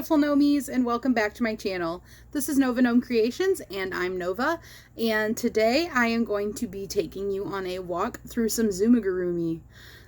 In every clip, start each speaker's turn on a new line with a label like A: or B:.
A: beautiful Nomies, and welcome back to my channel. This is Nova Gnome Creations, and I'm Nova, and today I am going to be taking you on a walk through some Zumagurumi.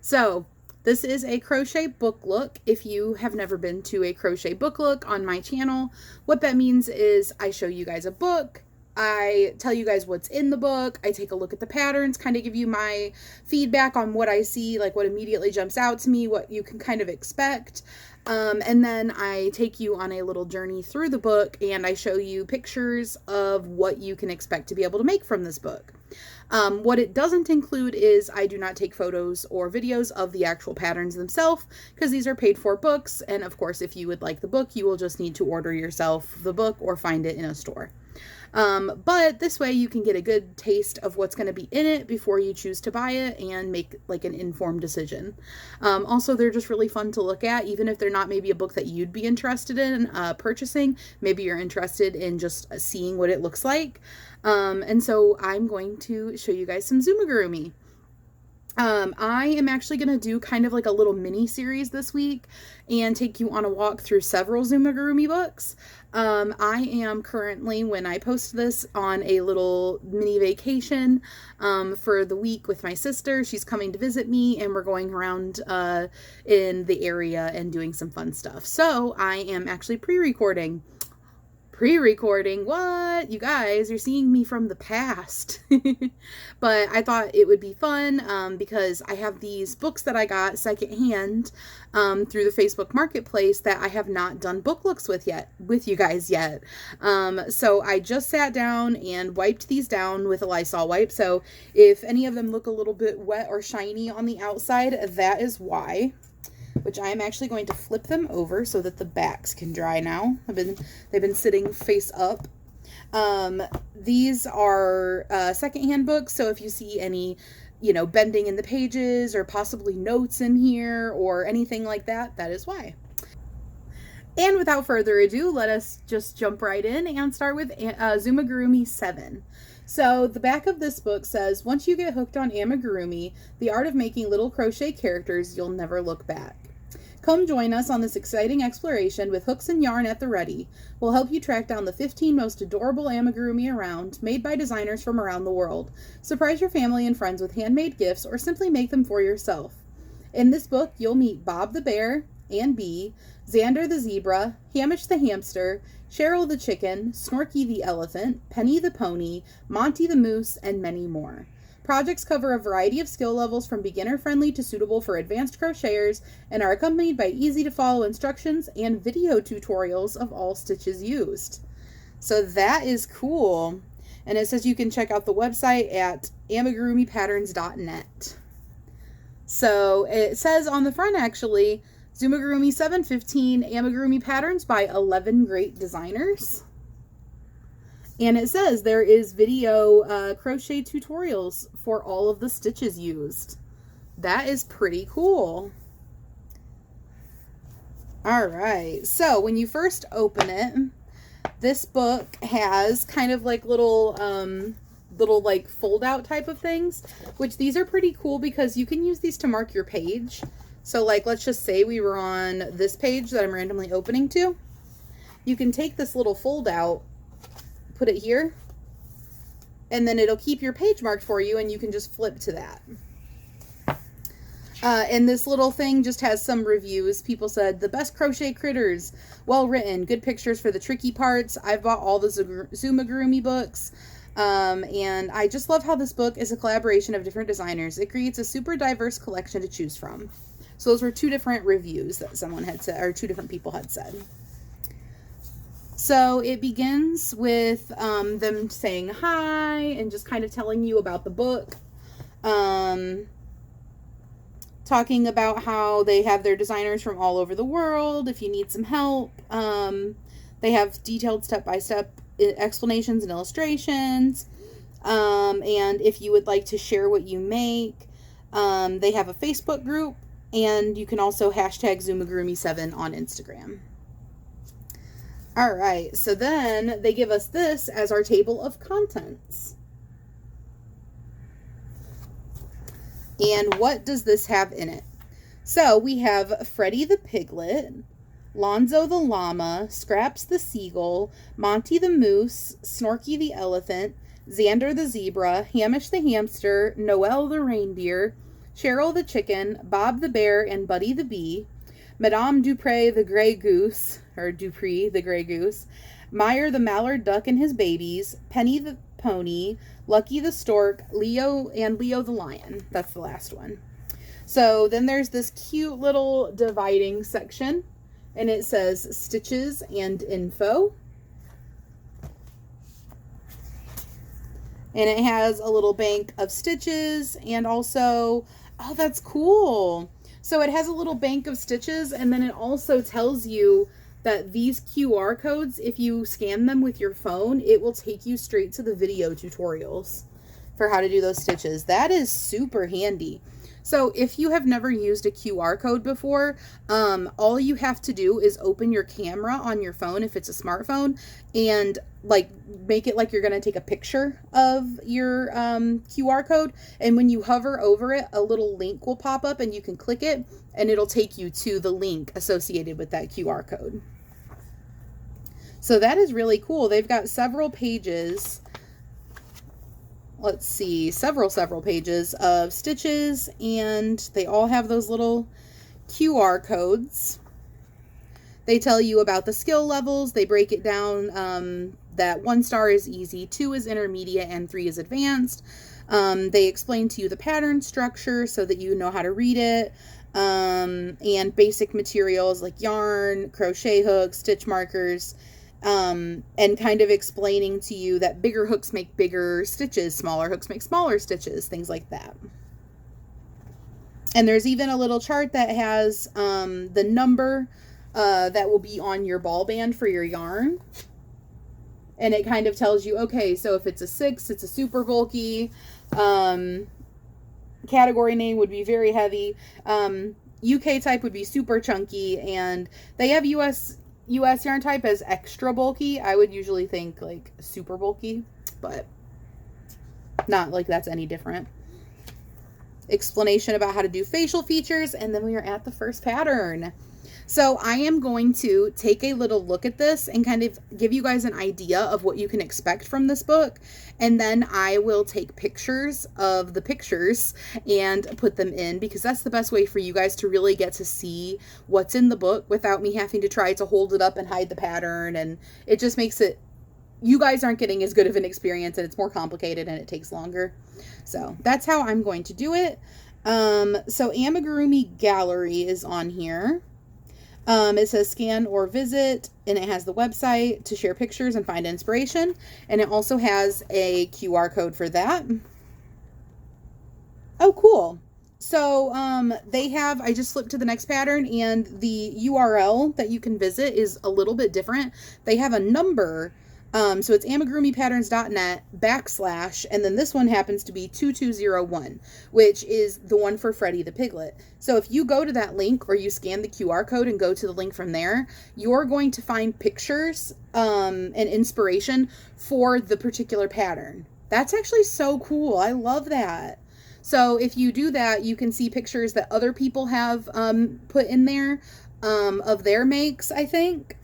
A: So, this is a crochet book look. If you have never been to a crochet book look on my channel, what that means is I show you guys a book, I tell you guys what's in the book, I take a look at the patterns, kind of give you my feedback on what I see, like what immediately jumps out to me, what you can kind of expect. And then I take you on a little journey through the book and I show you pictures of what you can expect to be able to make from this book. What it doesn't include is I do not take photos or videos of the actual patterns themselves because these are paid for books. And of course, if you would like the book, you will just need to order yourself the book or find it in a store. But this way you can get a good taste of what's going to be in it before you choose to buy it and make like an informed decision. Also, they're just really fun to look at, even if they're not maybe a book that you'd be interested in purchasing. Maybe you're interested in just seeing what it looks like. And so I'm going to show you guys some Zumagurumi. I am actually going to do kind of like a little mini series this week and take you on a walk through several Zumagurumi books. I am currently, when I post this, on a little mini vacation for the week with my sister. She's coming to visit me and we're going around in the area and doing some fun stuff. So I am actually pre-recording. What? You guys, you're seeing me from the past. But I thought it would be fun because I have these books that I got secondhand through the Facebook Marketplace that I have not done book looks with you guys yet. So I just sat down and wiped these down with a Lysol wipe. So if any of them look a little bit wet or shiny on the outside, that is why. Which I am actually going to flip them over so that the backs can dry now. They've been sitting face up. These are secondhand books, so if you see any, bending in the pages or possibly notes in here or anything like that, that is why. And without further ado, let us just jump right in and start with Zumagurumi 7. So the back of this book says, once you get hooked on amigurumi, the art of making little crochet characters, you'll never look back. Come join us on this exciting exploration with hooks and yarn at the ready. We'll help you track down the 15 most adorable amigurumi around, made by designers from around the world. Surprise your family and friends with handmade gifts or simply make them for yourself. In this book, you'll meet Bob the bear and Bee, Xander the zebra, Hamish the hamster, Cheryl the chicken, Snorky the elephant, Penny the pony, Monty the moose, and many more. Projects cover a variety of skill levels from beginner-friendly to suitable for advanced crocheters and are accompanied by easy-to-follow instructions and video tutorials of all stitches used. So that is cool. And it says you can check out the website at amigurumipatterns.net. So it says on the front, actually, Zumagurumi 715 amigurumi patterns by 11 great designers. And it says there is video crochet tutorials for all of the stitches used. That is pretty cool. All right, so when you first open it, this book has kind of like little like fold out type of things, which these are pretty cool because you can use these to mark your page. So like, let's just say we were on this page that I'm randomly opening to. You can take this little fold out, put it here, and then it'll keep your page marked for you and you can just flip to that. And this little thing just has some reviews. People said, the best crochet critters, well written, good pictures for the tricky parts. I've bought all the Zumagurumi books. And I just love how this book is a collaboration of different designers. It creates a super diverse collection to choose from. So those were two different reviews that someone had said, or two different people had said. So it begins with them saying hi and just kind of telling you about the book. Talking about how they have their designers from all over the world. If you need some help, they have detailed step-by-step explanations and illustrations. And if you would like to share what you make, they have a Facebook group. And you can also hashtag Zumagurumi7 on Instagram. All right, so then they give us this as our table of contents. And what does this have in it? So we have Freddie the piglet, Lonzo the llama, Scraps the seagull, Monty the moose, Snorky the elephant, Xander the zebra, Hamish the hamster, Noel the reindeer, Cheryl the chicken, Bob the bear, and Buddy the bee, Madame Dupree the gray goose, or Dupree the gray goose, Meyer the mallard duck and his babies, Penny the pony, Lucky the stork, Leo, and Leo the lion. That's the last one. So then there's this cute little dividing section, and it says stitches and info. And it has a little bank of stitches and also, oh, that's cool. So it has a little bank of stitches, and then it also tells you that these QR codes, if you scan them with your phone, it will take you straight to the video tutorials for how to do those stitches. That is super handy. So if you have never used a QR code before, all you have to do is open your camera on your phone, if it's a smartphone, and like make it like you're going to take a picture of your QR code. And when you hover over it, a little link will pop up and you can click it and it'll take you to the link associated with that QR code. So that is really cool. They've got several pages. Let's see, several pages of stitches, and they all have those little QR codes. They tell you about the skill levels. They break it down that 1 star is easy, 2 is intermediate, and 3 is advanced. They explain to you the pattern structure so that you know how to read it, and basic materials like yarn, crochet hooks, stitch markers, and kind of explaining to you that bigger hooks make bigger stitches, smaller hooks make smaller stitches, things like that. And there's even a little chart that has the number that will be on your ball band for your yarn. And it kind of tells you, okay, so if it's a 6, it's a super bulky. Category name would be very heavy. UK type would be super chunky. And they have US yarn type as extra bulky. I would usually think like super bulky, but not like that's any different. Explanation about how to do facial features, and then we are at the first pattern. So I am going to take a little look at this and kind of give you guys an idea of what you can expect from this book. And then I will take pictures of the pictures and put them in, because that's the best way for you guys to really get to see what's in the book without me having to try to hold it up and hide the pattern. And it just makes it, you guys aren't getting as good of an experience, and it's more complicated and it takes longer. So that's how I'm going to do it. So Amigurumi Gallery is on here. It says scan or visit, and it has the website to share pictures and find inspiration. And it also has a QR code for that. Oh, cool. So, they have, I just flipped to the next pattern, and the URL that you can visit is a little bit different. They have a number. So it's amigurumipatterns.net / and then this one happens to be 2201, which is the one for Freddie the Piglet. So if you go to that link, or you scan the QR code and go to the link from there, you're going to find pictures and inspiration for the particular pattern. That's actually so cool. I love that. So if you do that, you can see pictures that other people have put in there of their makes, I think.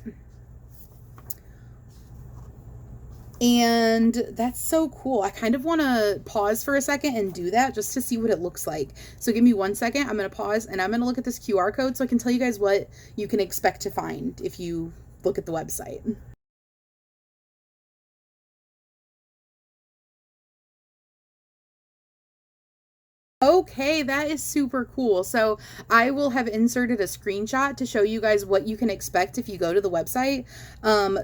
A: And that's so cool. I kind of want to pause for a second and do that just to see what it looks like. So give me 1 second. I'm going to pause and I'm going to look at this QR code so I can tell you guys what you can expect to find if you look at the website. Okay, that is super cool. So I will have inserted a screenshot to show you guys what you can expect if you go to the website.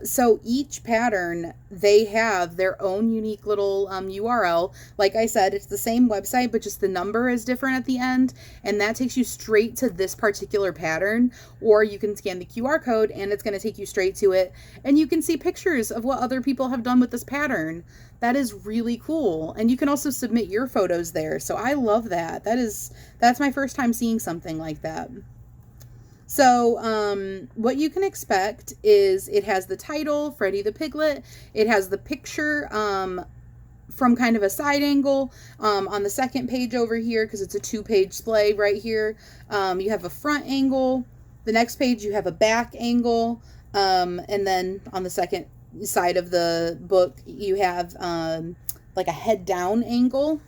A: So each pattern, they have their own unique little URL. Like I said, it's the same website, but just the number is different at the end. And that takes you straight to this particular pattern. Or you can scan the QR code and it's going to take you straight to it. And you can see pictures of what other people have done with this pattern. That is really cool. And you can also submit your photos there. So I love that. That's my first time seeing something like that. So what you can expect is it has the title, Freddie the Piglet. It has the picture from kind of a side angle on the second page over here, because it's a 2-page display right here. You have a front angle. The next page you have a back angle, and then on the second side of the book you have like a head down angle.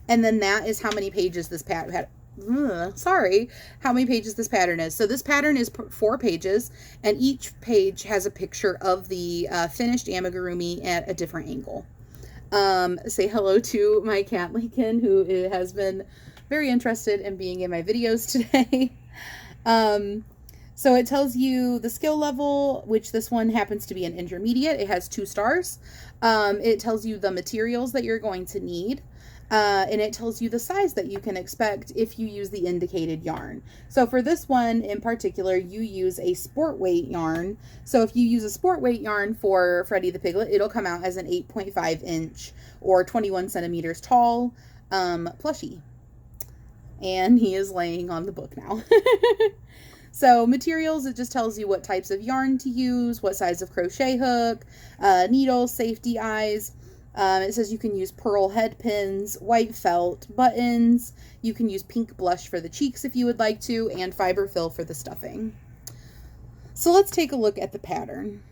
A: And then that is how many pages this pattern how many pages this pattern is. So this pattern is 4 pages, and each page has a picture of the finished amigurumi at a different angle. Say hello to my cat Lincoln, who has been very interested in being in my videos today. So it tells you the skill level, which this one happens to be an intermediate. It has 2 stars. It tells you the materials that you're going to need. And it tells you the size that you can expect if you use the indicated yarn. So for this one in particular, you use a sport weight yarn. So if you use a sport weight yarn for Freddie the Piglet, it'll come out as an 8.5 inch or 21 centimeters tall plushie. And he is laying on the book now. So materials, it just tells you what types of yarn to use, what size of crochet hook, needles, safety eyes. It says you can use pearl head pins, white felt, buttons. You can use pink blush for the cheeks if you would like to, and fiber fill for the stuffing. So let's take a look at the pattern.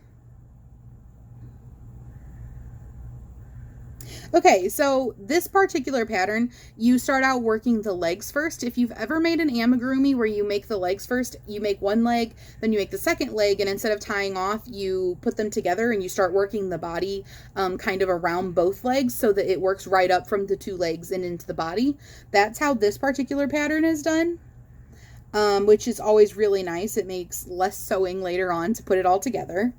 A: Okay, so this particular pattern, you start out working the legs first. If you've ever made an amigurumi where you make the legs first, you make one leg, then you make the second leg, and instead of tying off, you put them together and you start working the body kind of around both legs so that it works right up from the 2 legs and into the body. That's how this particular pattern is done, which is always really nice. It makes less sewing later on to put it all together.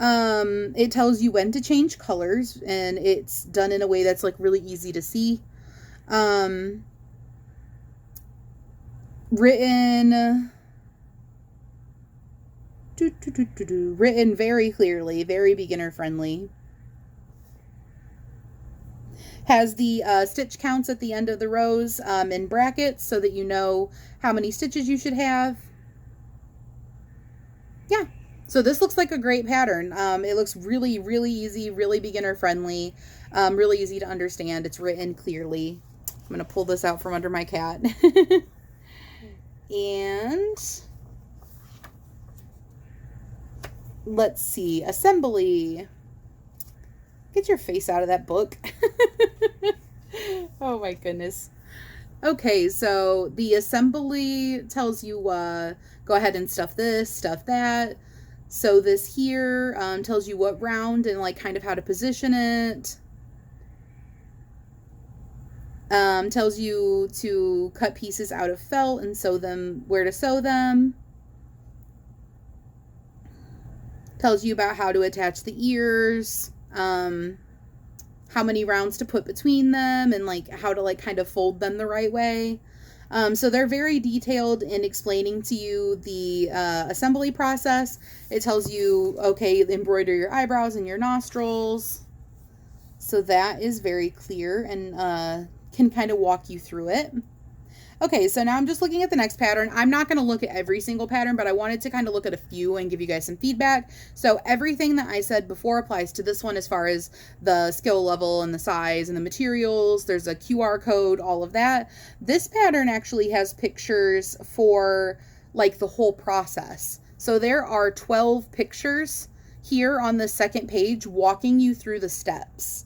A: It tells you when to change colors, and it's done in a way that's like really easy to see. Written very clearly, very beginner friendly. Has the stitch counts at the end of the rows in brackets so that you know how many stitches you should have. Yeah. So this looks like a great pattern. It looks really, really easy, really beginner friendly, really easy to understand. It's written clearly. I'm going to pull this out from under my cat. And let's see, assembly. Get your face out of that book. Oh my goodness. Okay, so the assembly tells you go ahead and stuff this, stuff that. So this here tells you what round and like kind of how to position it. Tells you to cut pieces out of felt and sew them, where to sew them. Tells you about how to attach the ears, how many rounds to put between them, and like how to like kind of fold them the right way. So they're very detailed in explaining to you the assembly process. It tells you, okay, embroider your eyebrows and your nostrils. So that is very clear and can kind of walk you through it. Okay, so now I'm just looking at the next pattern. I'm not going to look at every single pattern, but I wanted to kind of look at a few and give you guys some feedback. So everything that I said before applies to this one as far as the skill level and the size and the materials. There's a QR code, all of that. This pattern actually has pictures for like the whole process. So there are 12 pictures here on the second page walking you through the steps.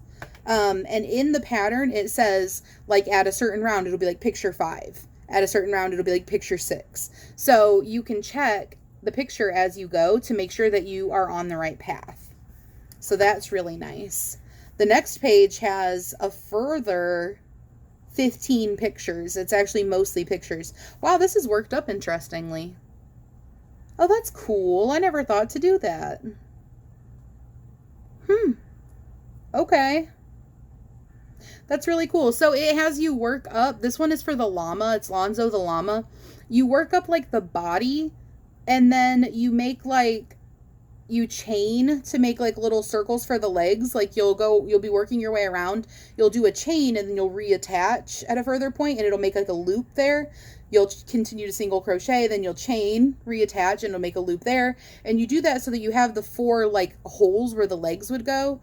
A: And in the pattern, it says, like, at a certain round, it'll be like picture 5. At a certain round, it'll be like picture 6. So you can check the picture as you go to make sure that you are on the right path. So that's really nice. The next page has a further 15 pictures. It's actually mostly pictures. Wow, this is worked up interestingly. Oh, that's cool. I never thought to do that. Okay. That's really cool. So it has you work up. This one is for the llama. It's Lonzo the llama. You work up like the body, and then you make like, you chain to make like little circles for the legs. Like you'll be working your way around. You'll do a chain and then you'll reattach at a further point and it'll make like a loop there. You'll continue to single crochet, then you'll chain, reattach, and it'll make a loop there. And you do that so that you have the 4 like holes where the legs would go.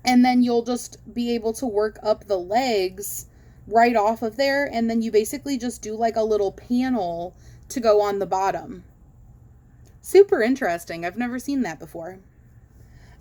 A: And then you'll just be able to work up the legs right off of there, and then you basically just do like a little panel to go on the bottom. Super interesting. I've never seen that before.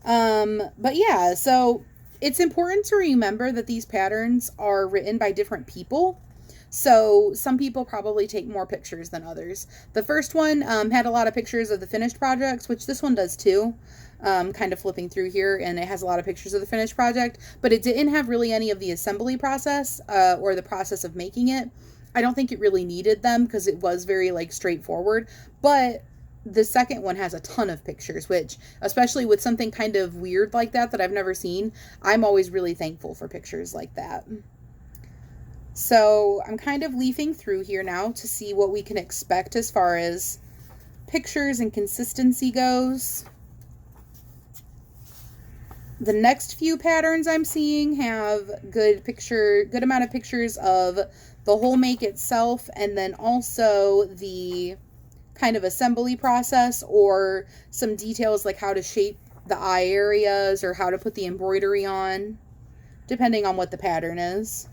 A: But yeah, so it's important to remember that these patterns are written by different people. So some people probably take more pictures than others. The first one had a lot of pictures of the finished projects, which this one does too. Kind of flipping through here, and it has a lot of pictures of the finished project, but it didn't have really any of the assembly process or the process of making it. I don't think it really needed them because it was very like straightforward, but the second one has a ton of pictures, which, especially with something kind of weird like that I've never seen, I'm always really thankful for pictures like that. So I'm kind of leafing through here now to see what we can expect as far as pictures and consistency goes. The next few patterns I'm seeing have good amount of pictures of the whole make itself, and then also the kind of assembly process or some details like how to shape the eye areas or how to put the embroidery on, depending on what the pattern is.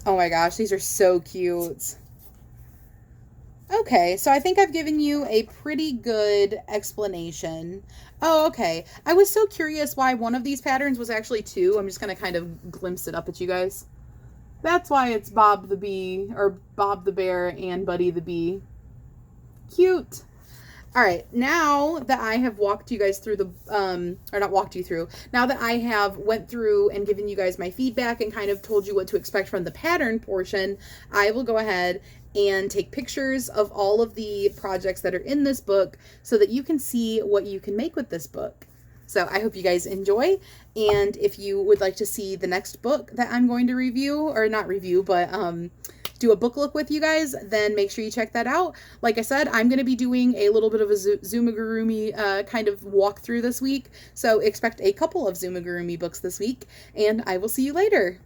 A: Oh my gosh, these are so cute. Okay, so I think I've given you a pretty good explanation. Oh, okay. I was so curious why one of these patterns was actually two. I'm just going to kind of glimpse it up at you guys. That's why it's Bob the Bee, or Bob the Bear and Buddy the Bee. Cute. All right, now that I have walked you guys through the, or not walked you through, now that I have went through and given you guys my feedback and kind of told you what to expect from the pattern portion, I will go ahead and take pictures of all of the projects that are in this book so that you can see what you can make with this book. So I hope you guys enjoy, and if you would like to see the next book that I'm going to review, or not review, but do a book look with you guys, then make sure you check that out. Like I said, I'm going to be doing a little bit of a Zumagurumi kind of walkthrough this week, so expect a couple of Zumagurumi books this week, and I will see you later.